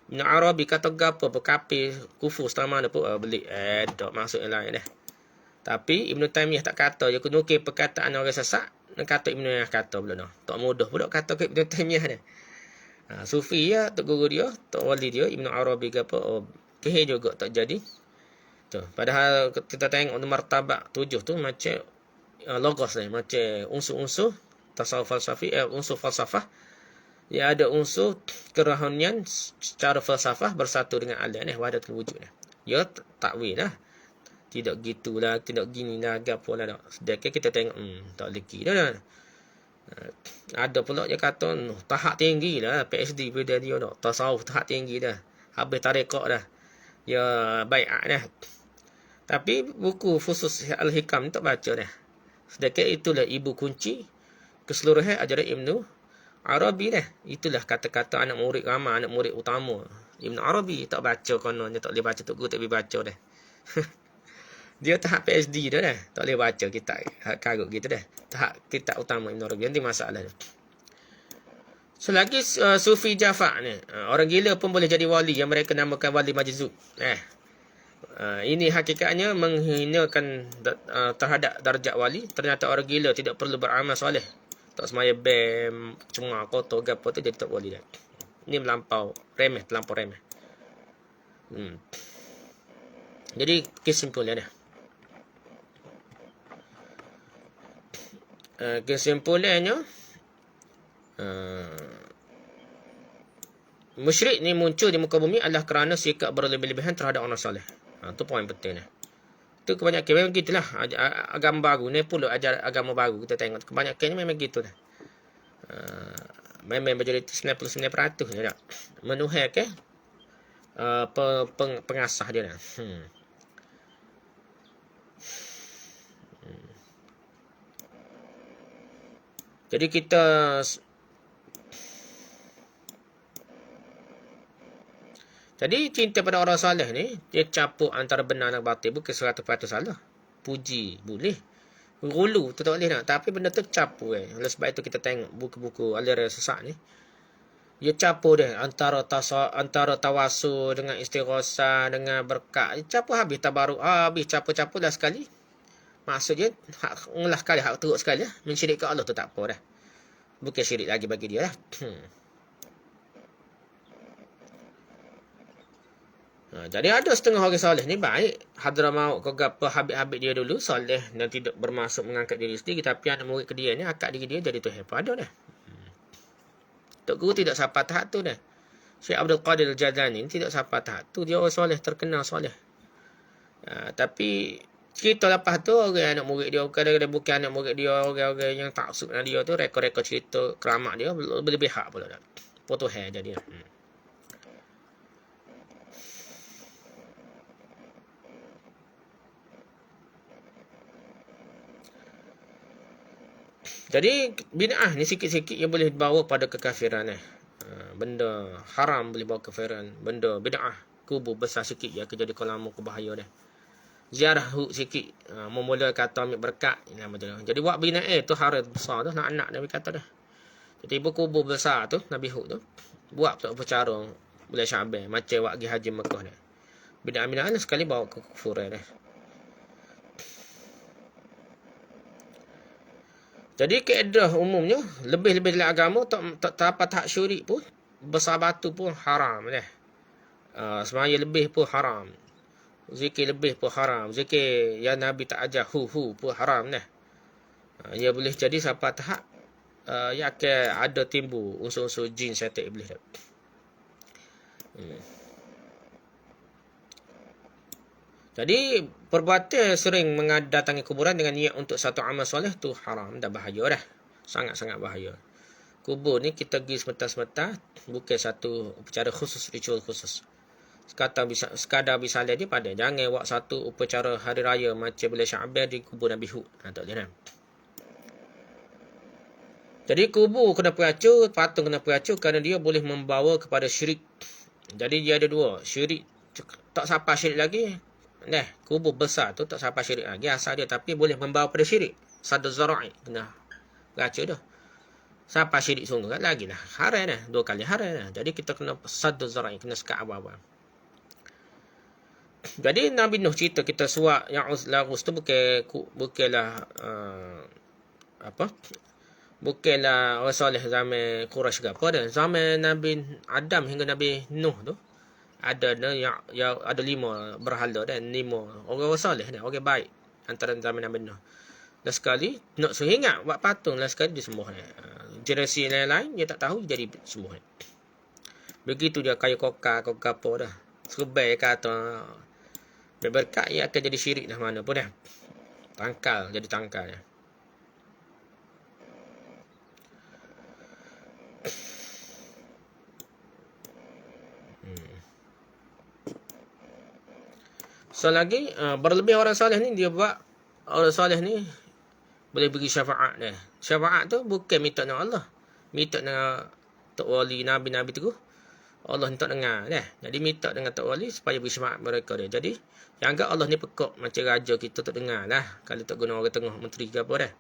Ibn Arabi kata gapo berkafir kufur setengah mana pun beli. Tak maksud yang lain dah. Tapi Ibn Taymiyah tak kata. Dia nukil perkataan orang sesat. Dan kata Ibn Taymiyah kata pula dah. Tak mudah pun kata ke Ibn Taymiyah dah. Sufi ya, tok guru dia, tok wali dia, Ibn Arabi ke apa, kehir juga tak jadi. Tu. Padahal kita tengok martabak 7 tu macam logos ni, macam unsur-unsur tasawuf falsafi, unsur falsafah. Dia ada unsur kerohanian secara falsafah bersatu dengan alam ni, wahdatul wujud ni. Ya takwil lah. Tidak gitulah, tidak ginilah, gapo lah. Sedangkan kita tengok tak leki dah. Ada pula dia kata tahap tinggi lah, PhD pada dia dah. Tasawuf tahap tinggi dah. Habis tarekat dah. Ya bai'at dah. Tapi buku khusus Al-Hikam tak baca dah. Sedangkan itulah ibu kunci keseluruhan ajaran Ibnu Arabi dah. Itulah kata-kata anak murid ramai, anak murid utama Ibnu Arabi. Tak baca kononnya, tak boleh baca, tak guru tak boleh baca dah. Dia tahap PhD dah dah. Tak boleh baca kitab karut gitu dah. Tahap kitab utama Ibnu Arabi. Nanti masalah dia. Selagi Sufi Jafar ni, orang gila pun boleh jadi wali, yang mereka namakan wali majzub. Ini hakikatnya menghinakan terhadap darjat wali. Ternyata orang gila tidak perlu beramal soleh. Tak semaya bem, cuma kotor ke apa tu, dia tak wali dah. Ini melampau remeh, terlampau remeh. Jadi kesimpulannya, musyrik ni muncul di muka bumi adalah kerana sikap berlebih-lebihan terhadap orang soleh. Itu poin penting. Itu kebanyakan memang gitulah. Agama baru ni pula agama baru kita tengok. Kebanyakannya memang gitu dah. Memang majoriti 99% je dah. Menuhai pengasah dia dah. Jadi cinta pada orang saleh ni, dia campur antara benar dan batil, bukan 100% salah. Puji boleh, gulu tu tak boleh nak, tapi benda tu campur Oleh sebab itu kita tengok buku-buku aliran sesat ni, dia campur dia antara tawasul dengan istighatsah dengan berkat. Dia campur habis, tabaruk habis, campur-campur dah sekali. Maksudnya hak ngelah sekali, hak teruk sekali lah. Mensyirik ke Allah tu tak apa dah. Bukan syirik lagi bagi dia lah. Jadi ada setengah orang soleh ni baik. Hadramaut ke apa, habib-habib dia dulu soleh dan tidak bermaksud mengangkat diri sendiri, tapi anak murid ke dia ni akak diri dia jadi Tuhan. Ada dah. Tok Guru tidak sampai tahap tu dah. Syekh Abdul Qadir Al-Jazani tidak sampai tahap tu. Dia orang soleh, terkenal soleh. Tapi cerita lepas tu, orang anak murid dia, kadang-kadang bukan anak murid dia, orang-orang yang taksub dengan dia tu, rekod-rekod cerita keramat dia lebih hak pula dah. Potohai jadi. Jadi bid'ah ni sikit-sikit yang boleh dibawa pada kekafiran. Benda haram boleh bawa kekafiran. Benda bid'ah, kubur besar sikit ya, jadi kalau ke bahaya dah. Ziarah huk sikit, memula kata ambil berkat. Jadi buat bina tu haram besar tu, nak Nabi kata dah. Jadi ibu kubur besar tu, Nabi huk tu, buat tu upacara bulan Syaban, macam buat pergi haji Mekah dah. Bid'ah sekali bawa ke kufuran dah. Jadi kaedah umumnya, lebih-lebih dalam agama, tak dapat hak syirik pun, besar batu pun haram dah. Semaya lebih pun haram. Zikir lebih pun haram. Zikir yang Nabi tak ajar hu pun haram dah. Ia boleh jadi sampai tahap ya akan ada timbul unsur-unsur jin syaitan iblis dah. Jadi perbuatan sering mendatangi kuburan dengan niat untuk satu amal soleh tu haram, dah bahaya dah. Sangat-sangat bahaya. Kubur ni kita pergi sementara-sementara, bukan satu upacara khusus, ritual khusus. Sekadar bisa lihat dia pada. Jangan buat satu upacara hari raya macam bulan Syaban di kubur Nabi Hud. Tak boleh dah. Jadi kubur kena peracur, patung kena peracur kerana dia boleh membawa kepada syirik. Jadi dia ada dua. Syirik, tak sampai syirik lagi. Kubur besar tu tak sampai syirik lagi asal dia, tapi boleh membawa pada syirik. Saddu zara'i kena peracur dah. Sampai syirik sungguh kan lagi lah. Haram dah. 2 kali haram dah. Jadi kita kena saddu zara'i, kena sekat awal-awal. Jadi Nabi Nuh cerita kita suak yang larus tu bukanlah bukanlah orang soleh zaman Quraisy ke apa dah. Zaman Nabi Adam hingga Nabi Nuh tu ada yang ada 5 berhala dan 5 orang soleh dah, orang baik antara zaman Nabi Nuh. Dan sekali nak suruh ingat buat patung, lah sekali disembah dah. Generasi lain dia tak tahu jadi sembuh. Begitu dia kayu kokar apa dah. Serbai kata berberkat, ia akan jadi syirik dah mana pun dah. Tangkal, jadi tangkal dah. So lagi berlebih orang soleh ni, dia buat orang soleh ni boleh beri syafaat dah. Syafaat tu bukan minta dengan Allah. Minta dengan tok wali, nabi-nabi tu. Allah tak dengar dah. Jadi minta dengan tok wali supaya beri syafaat mereka dia. Jadi yang anggap Allah ni pekak macam raja kita tak dengar lah. Kalau tak guna orang tengah menteri ke apa dah.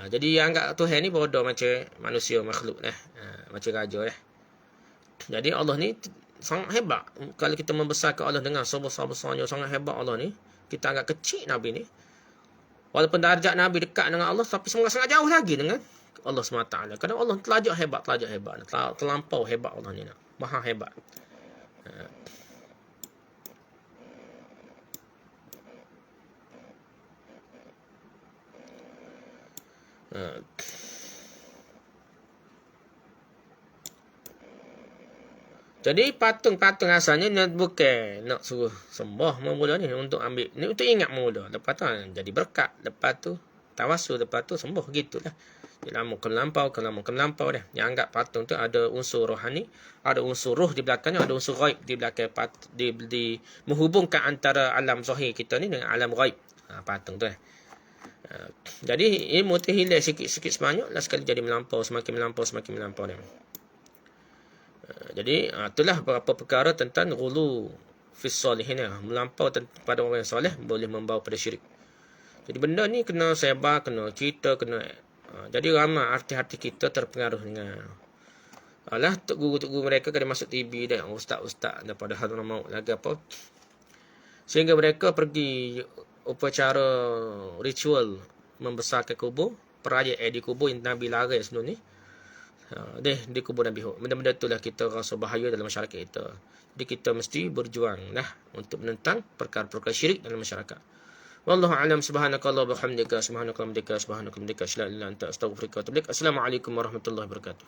Jadi yang anggap Tuhan ni bodoh macam manusia makhluk dah. Macam raja dah. Jadi Allah ni sangat hebat. Kalau kita membesarkan Allah dengan sebesar-besarnya, sangat hebat Allah ni. Kita anggap kecil Nabi ni. Walaupun darjat Nabi dekat dengan Allah, tapi sangat-sangat jauh lagi dengan Allah SWT. Kerana Allah terlajak hebat. Terlampau hebat Allah ni. Maha hebat. Jadi patung-patung asalnya bukan nak suruh sembah mula ni untuk ambil ni untuk ingat mula. Lepas tu jadi berkat, lepas tu tawasul, lepas tu sembuh gitulah. Dia lama kelampau dah. Yang anggap patung tu ada unsur rohani, ada unsur roh di belakangnya, ada unsur ghaib di belakang di menghubungkan antara alam zahir kita ni dengan alam ghaib. Patung tu jadi ilmu tu hilang sikit-sikit sebanyak lah sekali jadi semakin melampau dia. Jadi itulah beberapa perkara tentang ghulu fis salihin, melampau pada orang yang soleh boleh membawa pada syirik. Jadi benda ni kena sebar, kena cerita, kena jadi ramai arti-arti kita terpengaruh dengan tok guru mereka kena masuk TV dah, ustaz-ustaz daripada Hadramaut lagi apa. Sehingga mereka pergi upacara ritual membesarkan kubur, perayaan di kubur yang Nabi larang sebelum ni. Di kubur Nabi Hud. Benda-benda itulah kita rasa bahaya dalam masyarakat kita. Jadi kita mesti berjuang untuk menentang perkara-perkara syirik dalam masyarakat. Wallahu a'lam. Subhanakallah wa bihamdika, subhanakallah wa bihamdika, asyhadu an la ilaha illa anta, astaghfiruka wa atubu ilaik. Assalamualaikum warahmatullahi wabarakatuh.